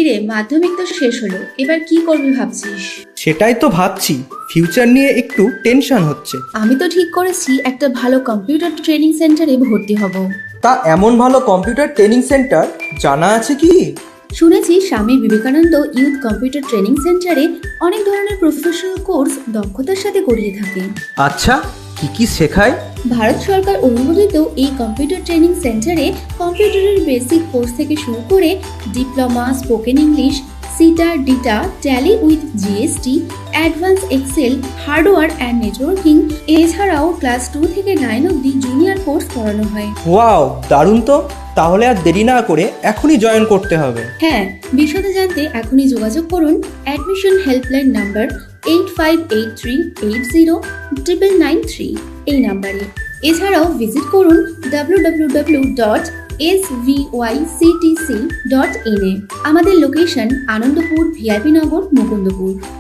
কিরে, মাধ্যমিক তো শেষ হলো, এবার কি করবি ভাবছিস? সেটাই তো ভাবছি, ফিউচার নিয়ে একটু টেনশন হচ্ছে। আমি তো ঠিক করেছি একটা ভালো কম্পিউটার ট্রেনিং সেন্টারে ভর্তি হব। তা এমন ভালো কম্পিউটার ট্রেনিং সেন্টার জানা আছে কি? শুনেছি Swami Vivekananda youth computer training সেন্টারে অনেক ধরনের প্রফেশনাল কোর্স দক্ষতার সাথে করিয়ে থাকে। আচ্ছা, কি কি শেখায়? ভারত সরকার অনুমোদিত এই কম্পিউটার ট্রেনিং সেন্টারে কম্পিউটারের বেসিক কোর্স থেকে শুরু করে diploma, spoken English, CITA, DITA, Tally with GST, advance Excel, hardware and networking, এছাড়াও ক্লাস 2 থেকে 9 অবধি জুনিয়র কোর্স করানো হয়। ওয়াও, দারুণ তো! তাহলে আর দেরি না করে এখনই জয়েন করতে হবে। হ্যাঁ, বিশদে জানতে এখনই যোগাযোগ করুন অ্যাডমিশন হেল্পলাইন নাম্বার 8583809993 এই নাম্বারে। এছাড়াও ভিজিট করুন www.svyctc.in এ। আমাদের লোকেশন আনন্দপুর, ভিআইপি নগর, মুকুন্দপুর।